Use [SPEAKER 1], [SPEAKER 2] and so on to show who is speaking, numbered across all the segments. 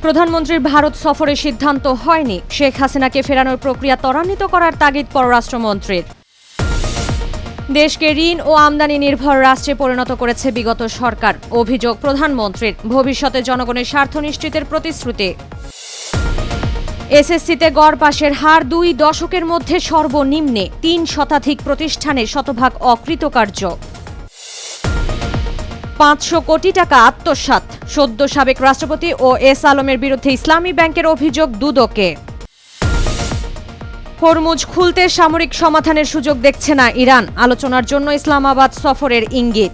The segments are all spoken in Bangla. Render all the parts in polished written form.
[SPEAKER 1] প্রধানমন্ত্রীর ভারত সফরের সিদ্ধান্ত হয়নি, শেখ হাসিনাকে ফেরানোর প্রক্রিয়া ত্বরান্বিত করার তাগিদ পররাষ্ট্রমন্ত্রীর। দেশকে ঋণ ও আমদানি নির্ভর রাষ্ট্রে পরিণত করেছে বিগত সরকার, অভিযোগ প্রধানমন্ত্রীর। ভবিষ্যতে জনগণের স্বার্থ নিশ্চিতের প্রতিশ্রুতি। এসএসসিতে গড় পাশের হার 2 দশকের মধ্যে সর্বনিম্নে, 3 শতাধিক প্রতিষ্ঠানে শতভাগ অকৃতকার্য। 500 কোটি টাকা আত্মসাৎ, সদ্য সাবেক রাষ্ট্রপতি ও এস আলমের বিরুদ্ধে ইসলামী ব্যাংকের অভিযোগ দুদকে। হরমুজ খুলতে সামরিক সমাধানের সুযোগ দেখছে না ইরান, আলোচনার জন্য ইসলামাবাদ সফরের ইঙ্গিত।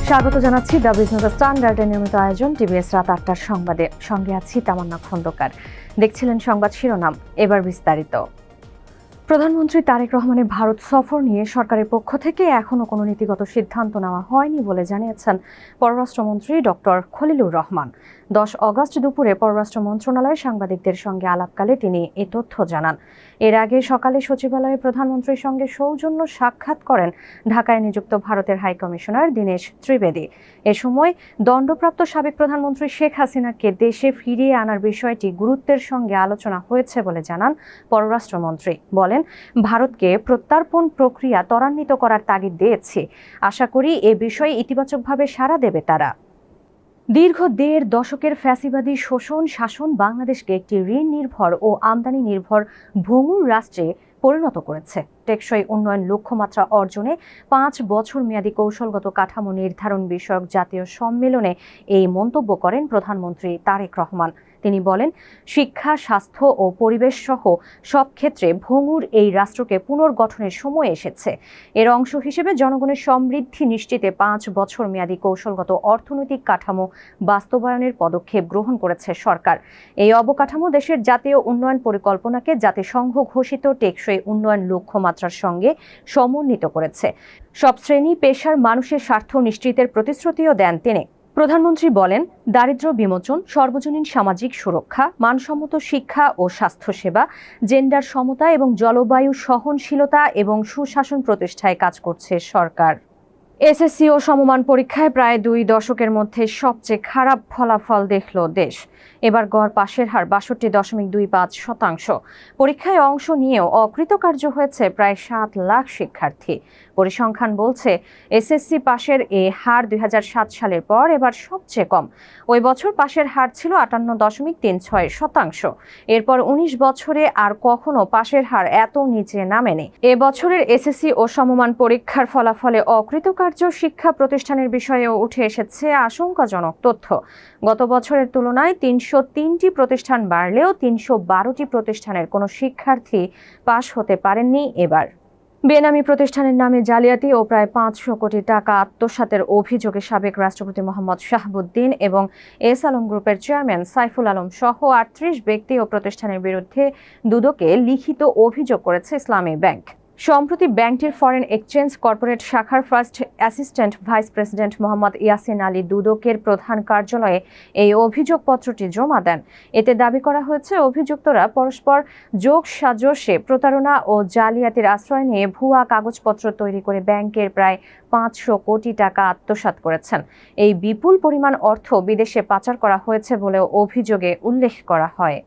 [SPEAKER 1] স্বাগত জানাচ্ছি দ্য বিজনেস স্ট্যান্ডার্ডের নিয়মিত আয়োজন টিভিএস রাত 8টার সংবাদে। সঙ্গে আছি তামান্না খন্দকার। দেখছিলেন সংবাদ শিরোনাম, এবার বিস্তারিত। প্রধানমন্ত্রী তারেক রহমানের ভারত সফর নিয়ে সরকারের পক্ষ থেকে এখনো কোনো নীতিগত সিদ্ধান্ত নেওয়া হয়নি বলে জানিয়েছেন পররাষ্ট্রমন্ত্রী ডক্টর খলিলুর রহমান। 10 অগস্ট দুপুরে পররাষ্ট্র মন্ত্রণালয়ে সাংবাদিকদের সঙ্গে আলাপকালে তিনি এ তথ্য জানান। এর আগে সকালে সচিবালয়ে প্রধানমন্ত্রীর সঙ্গে সৌজন্য সাক্ষাৎ করেন ঢাকায় নিযুক্ত ভারতের হাইকমিশনার দীনেশ ত্রিবেদী। এ সময় দণ্ডপ্রাপ্ত সাবেক প্রধানমন্ত্রী শেখ হাসিনাকে দেশে ফিরিয়ে আনার বিষয়টি গুরুত্বের সঙ্গে আলোচনা হয়েছে বলে জানান পররাষ্ট্রমন্ত্রী। বলেন, ভারতকে প্রত্যর্পণ প্রক্রিয়া ত্বরান্বিত করার তাগিদ দিয়েছে। আশা করি এ বিষয়ে ইতিবাচকভাবে সাড়া দেবে তারা। দীর্ঘ 1.5 দশকের ফ্যাসিবাদী শোষণ শাসন বাংলাদেশকে একটি ঋণ নির্ভর ও আমদানি নির্ভর ভঙ্গুর রাষ্ট্রে পরিণত করেছে। টেকসই উন্নয়ন লক্ষ্যমাত্রা অর্জনে 5 বছর মেয়াদী কৌশলগত কাঠামো নির্ধারণ বিষয়ক জাতীয় সম্মেলনে এই মন্তব্য করেন প্রধানমন্ত্রী তারেক রহমান। তিনি বলেন, শিক্ষা, স্বাস্থ্য ও পরিবেশ সহ সব ক্ষেত্রে ভঙ্গুর এই রাষ্ট্রকে পুনর্গঠনের সময় এসেছে। এর অংশ হিসেবে জনগণের সমৃদ্ধি নিশ্চিতে 5 বছর মেয়াদী কৌশলগত অর্থনৈতিক কাঠামো বাস্তবায়নের পদক্ষেপ গ্রহণ করেছে সরকার। এই অবকাঠামো দেশের জাতীয় উন্নয়ন পরিকল্পনাকে জাতিসংঘ ঘোষিত টেকসই উন্নয়ন লক্ষ্যমাত্রার সঙ্গে সমন্বিত করেছে। সব শ্রেণী পেশার মানুষের স্বার্থ নিশ্চিতের প্রতিশ্রুতিও দেন তিনি। প্রধানমন্ত্রী বলেন, দারিদ্র্য বিমোচন, সর্বজনীন সামাজিক সুরক্ষা, মানসম্মত শিক্ষা ও স্বাস্থ্যসেবা, জেন্ডার সমতা এবং জলবায়ু সহনশীলতা এবং সুশাসন প্রতিষ্ঠায় কাজ করছে সরকার। এসএসসি ও সমমান পরীক্ষায় প্রায় 2 দশকের মধ্যে সবচেয়ে খারাপ ফলাফল দেখল দেশ। এবার গড় পাশের হার 62.25%। পরীক্ষায় অংশ নিয়েও অকৃতকার্য হয়েছে প্রায় 7 লাখ শিক্ষার্থী। পরিসংখ্যান বলছে, এসএসসি পাশের এ হার 2007 সালের পর এবার সবচেয়ে কম। ওই বছর পাশের হার ছিল 58.36%। এরপর 19 বছরে আর কখনো পাশের হার এত নিচে নামেনি। এ বছরের এসএসসি ও সমমান পরীক্ষার ফলাফলে অকৃতকার্য শিক্ষা প্রতিষ্ঠানের বিষয়েও উঠে এসেছে আশঙ্কাজনক তথ্য। গত বছরের তুলনায় 303টি প্রতিষ্ঠান বাড়লেও 312টি প্রতিষ্ঠানের কোনো শিক্ষার্থী পাশ হতে পারেননি এবার। বেনামি প্রতিষ্ঠানের নামে জালিয়াতি ও প্রায় 500 কোটি টাকা আত্মসাতের অভিযোগে সাবেক রাষ্ট্রপতি মোহাম্মদ শাহাবুদ্দিন এবং এস আলম গ্রুপের চেয়ারম্যান সাইফুল আলম সহ 38 ব্যক্তি ও প্রতিষ্ঠানের বিরুদ্ধে দুদকে লিখিত অভিযোগ করেছে ইসলামী ব্যাংক। সম্প্রতি ব্যাংকটির ফরেন এক্সচেঞ্জ কর্পোরেট শাখার first assistant vice president Mohammad Yasin Ali দুদকের প্রধান কার্যালয়ে এই অভিযোগপত্রটি জমা দেন। এতে দাবি করা হয়েছে, অভিযুক্তরা পরস্পর যোগ সাজশে প্রতারণা ও জালিয়াতির আশ্রয় নিয়ে ভুয়া কাগজপত্র তৈরি করে ব্যাংকের প্রায় 500 কোটি টাকা আত্মসাৎ করেছেন। এই বিপুল পরিমাণ অর্থ বিদেশে পাচার করা হয়েছে বলেও অভিযোগে উল্লেখ করা হয়।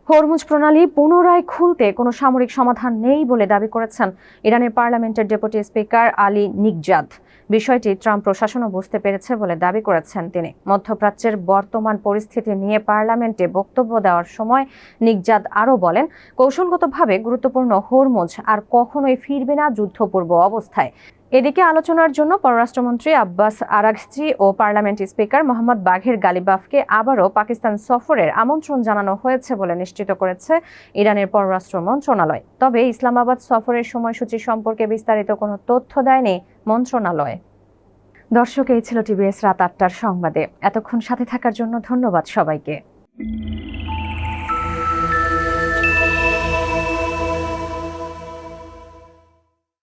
[SPEAKER 1] হরমুজ প্রণালী পুনরায় খুলতে কোনো সামরিক সমাধান নেই বলে দাবি করেছেন ইরানের পার্লামেন্টের ডেপুটি স্পিকার আলী নিকজাদ। বিষয়টি ট্রাম্প প্রশাসনও বুঝতে পেরেছে বলে দাবি করেছেন তিনি। মধ্যপ্রাচ্যের বর্তমান পরিস্থিতি নিয়ে পার্লামেন্টে বক্তব্য দেওয়ার সময় নিকজাদ আরও বলেন, কৌশলগতভাবে গুরুত্বপূর্ণ হরমুজ আর কখনোই ফিরবে না যুদ্ধপূর্ব অবস্থায়। এদিকে আলোচনার জন্য পররাষ্ট্রমন্ত্রী আব্বাস আরাঘচি ও পার্লামেন্ট স্পিকার মোহাম্মদ বাঘের গালিবাফকে আবারও পাকিস্তান সফরের আমন্ত্রণ জানানো হয়েছে বলে নিশ্চিত করেছে ইরানের পররাষ্ট্র মন্ত্রণালয়। তবে ইসলামাবাদ সফরের সময়সূচি সম্পর্কে বিস্তারিত কোনো তথ্য দেয়নি মন্ত্রণালয়। দর্শক, এই ছিল টিভিএস রাত 8টার সংবাদে। এতক্ষণ সাথে থাকার জন্য ধন্যবাদ সবাইকে।